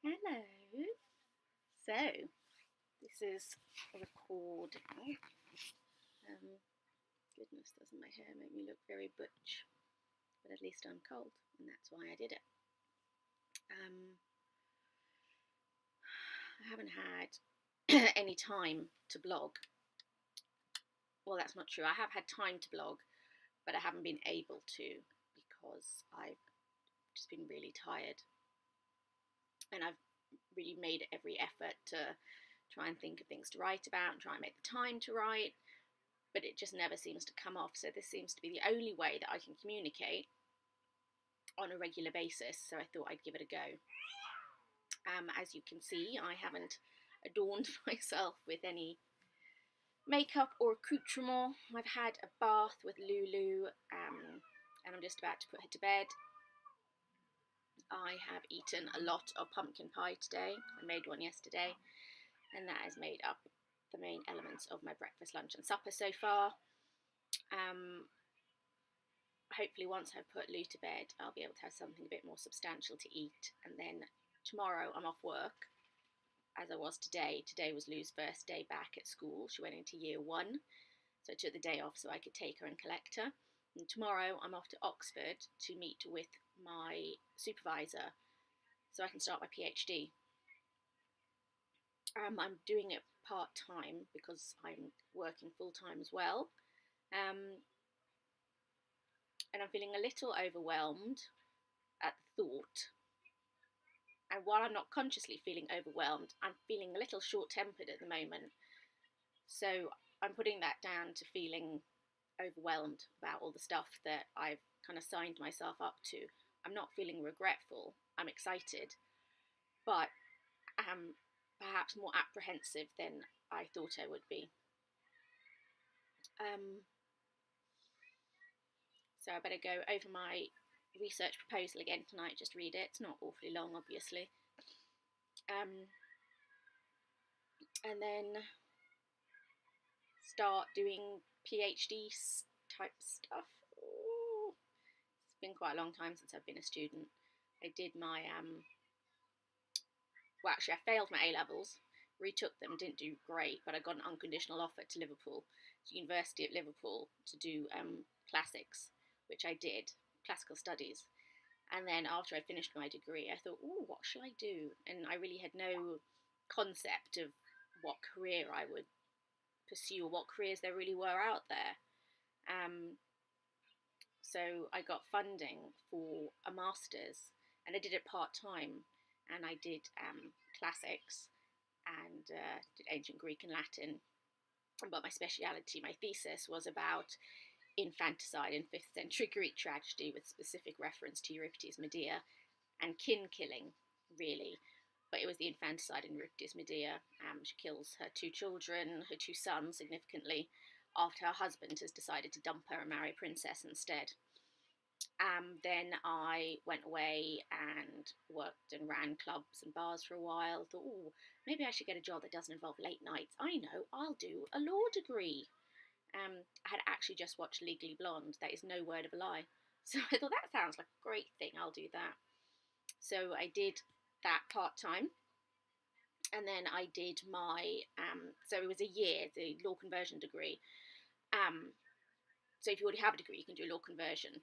Hello. So, this is a recording. Goodness, doesn't my hair make me look very butch? But at least I'm cold, and that's why I did it. I haven't had any time to blog. Well, that's not true. I have had time to blog, but I haven't been able to because I've just been really tired. And I've really made every effort to try and think of things to write about and try and make the time to write, but it just never seems to come off. So this seems to be the only way that I can communicate on a regular basis, so I thought I'd give it a go. As you can see, I haven't adorned myself with any makeup or accoutrement. I've had a bath with Lulu, and I'm just about to put her to bed. I have eaten a lot of pumpkin pie today. I made one yesterday, and that has made up the main elements of my breakfast, lunch and supper so far. Hopefully once I've put Lou to bed, I'll be able to have something a bit more substantial to eat, and then tomorrow I'm off work, as I was today. Today was Lou's first day back at school. She went into year 1, so I took the day off so I could take her and collect her. And tomorrow I'm off to Oxford to meet with my supervisor so I can start my PhD. I'm doing it part-time because I'm working full-time as well. And I'm feeling a little overwhelmed at the thought. And while I'm not consciously feeling overwhelmed, I'm feeling a little short-tempered at the moment. So I'm putting that down to feeling overwhelmed about all the stuff that I've kind of signed myself up to. I'm not feeling regretful. I'm excited, but I'm perhaps more apprehensive than I thought I would be. So I better go over my research proposal again tonight, just read it. It's not awfully long, obviously. And then start doing PhD type stuff. Ooh. It's been quite a long time since I've been a student. I did my, well actually I failed my A-levels, retook them, didn't do great, but I got an unconditional offer to Liverpool, to University of Liverpool, to do classics, which I did, classical studies. And then after I finished my degree, I thought, oh, what shall I do? And I really had no concept of what career I would pursue or what careers there really were out there. So I got funding for a master's, and I did it part-time, and I did classics and did ancient Greek and Latin. But my speciality, my thesis, was about infanticide in 5th century Greek tragedy, with specific reference to Euripides' Medea and kin killing, really. But it was the infanticide in Euripides' Medea. She kills her 2 children, her 2 sons, significantly, after her husband has decided to dump her and marry a princess instead. Then I went away and worked and ran clubs and bars for a while. Thought, oh, maybe I should get a job that doesn't involve late nights. I know, I'll do a law degree. I had actually just watched Legally Blonde. That is no word of a lie. So I thought, that sounds like a great thing. I'll do that. So I did that part-time. And then I did my, so it was a year, the law conversion degree. So if you already have a degree, you can do law conversion.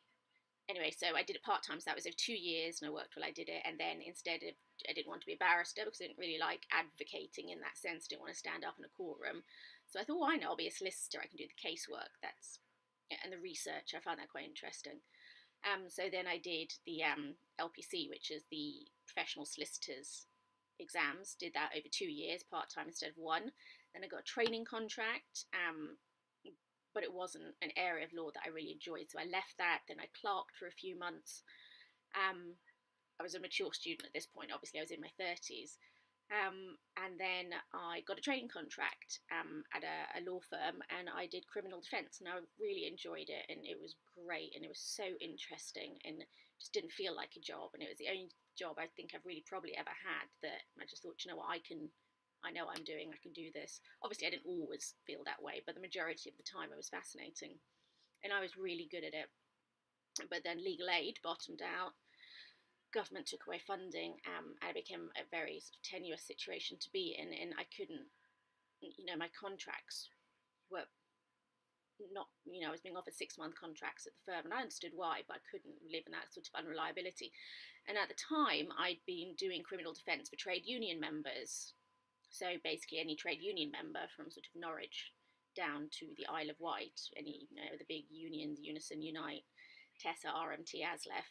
Anyway, so I did it part-time, so that was over 2 years, and I worked while I did it. And then instead of, I didn't want to be a barrister because I didn't really like advocating in that sense. Didn't want to stand up in a courtroom. So I thought, why not? I'll be a solicitor. I can do the casework. And the research. I found that quite interesting. So then I did the LPC, which is the professional solicitors exams. Did that over 2 years, part-time instead of 1. Then I got a training contract, but it wasn't an area of law that I really enjoyed, so I left that. Then I clerked for a few months. I was a mature student at this point, obviously I was in my 30s. And then I got a training contract at a law firm, and I did criminal defence, and I really enjoyed it, and it was great, and it was so interesting, and just didn't feel like a job. And it was the only job I think I've really probably ever had that I just thought, you know what, I know what I'm doing, I can do this. Obviously I didn't always feel that way, but the majority of the time it was fascinating, and I was really good at it. But then legal aid bottomed out, government took away funding, and it became a very sort of tenuous situation to be in, and I couldn't, my contracts were not, I was being offered 6-month contracts at the firm, and I understood why, but I couldn't live in that sort of unreliability. And at the time, I'd been doing criminal defence for trade union members. So basically, any trade union member from sort of Norwich down to the Isle of Wight, any, the big unions, Unison, Unite, TESA, RMT, ASLEF,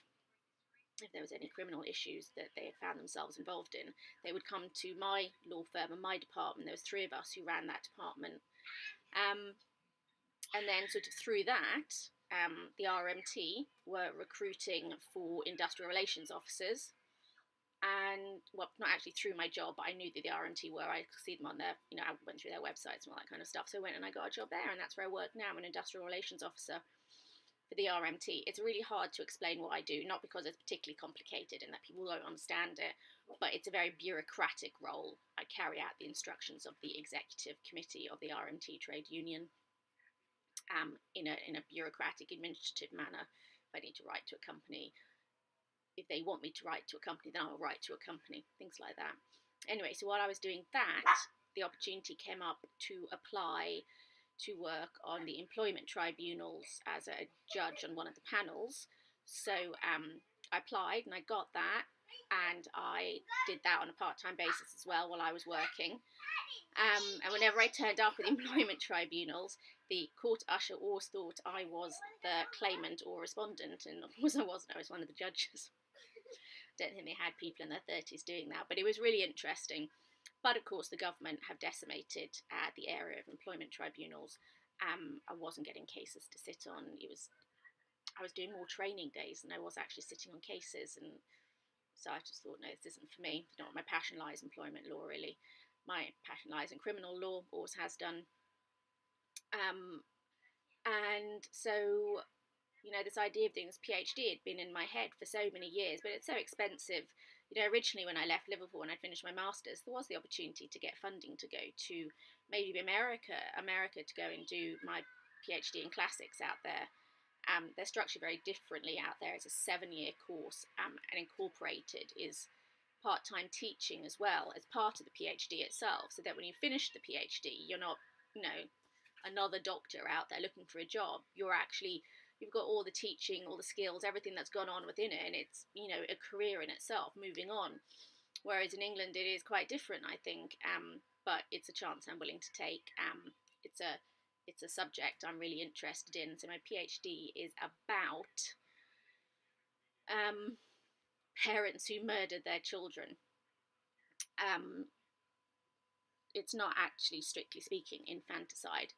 if there was any criminal issues that they had found themselves involved in, they would come to my law firm and my department. There was 3 of us who ran that department. And then sort of through that, the RMT were recruiting for industrial relations officers. And, well, not actually through my job, but I knew that the RMT were. I could see them on their, I went through their websites and all that kind of stuff. So I went and I got a job there, and that's where I work now. I'm an industrial relations officer for the RMT. It's really hard to explain what I do, not because it's particularly complicated and that people don't understand it, but it's a very bureaucratic role. I carry out the instructions of the executive committee of the RMT trade union. In a bureaucratic, administrative manner. If I need to write to a company, if they want me to write to a company, then I'll write to a company, things like that. Anyway, so while I was doing that, the opportunity came up to apply to work on the employment tribunals as a judge on one of the panels. So I applied and I got that, and I did that on a part-time basis as well while I was working. And whenever I turned up at the employment tribunals, the court usher always thought I was the claimant or respondent, and of course I wasn't. I was one of the judges. Don't think they had people in their 30s doing that, but it was really interesting. But of course, the government have decimated the area of employment tribunals. I wasn't getting cases to sit on. I was doing more training days than I was actually sitting on cases, and so I just thought, no, this isn't for me. Not my passion lies in employment law, really. My passion lies in criminal law, always has done. And so, this idea of doing this PhD had been in my head for so many years, but it's so expensive. Originally when I left Liverpool and I'd finished my master's, there was the opportunity to get funding to go to maybe America to go and do my PhD in classics out there. They're structured very differently out there. It's a 7-year course, and incorporated is part-time teaching as well as part of the PhD itself, so that when you finish the PhD, you're not, another doctor out there looking for a job. You've got all the teaching, all the skills, everything that's gone on within it, and it's, a career in itself, moving on. Whereas in England, it is quite different, I think, but it's a chance I'm willing to take. It's a subject I'm really interested in. So my PhD is about parents who murdered their children. It's not actually, strictly speaking, infanticide,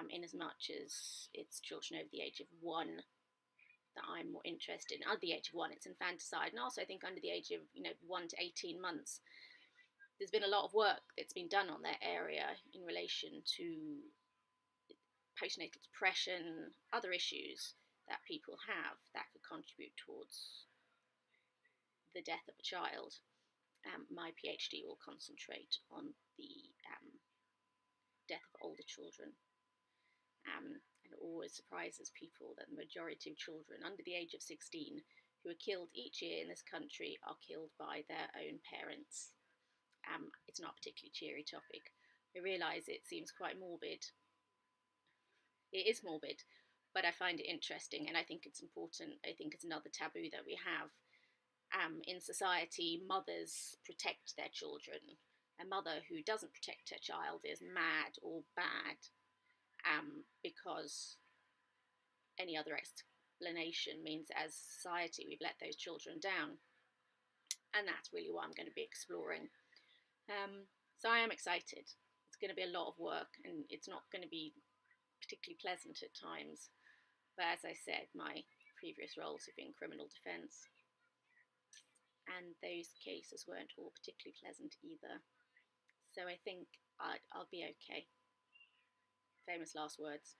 in as much as it's children over the age of 1 that I'm more interested in. Under the age of 1, it's infanticide, and also I think under the age of 1 to 18 months, there's been a lot of work that's been done on that area in relation to postnatal depression, other issues that people have that could contribute towards the death of a child. My PhD will concentrate on the death of older children. And it always surprises people that the majority of children under the age of 16 who are killed each year in this country are killed by their own parents. It's not a particularly cheery topic. I realise it seems quite morbid. It is morbid, but I find it interesting, and I think it's important. I think it's another taboo that we have. In society, mothers protect their children. A mother who doesn't protect her child is mad or bad, because any other explanation means that as a society we've let those children down. And that's really what I'm going to be exploring. So I am excited. It's going to be a lot of work, and it's not going to be particularly pleasant at times. But as I said, my previous roles have been criminal defence, and those cases weren't all particularly pleasant either. So I think I'll be okay. Famous last words.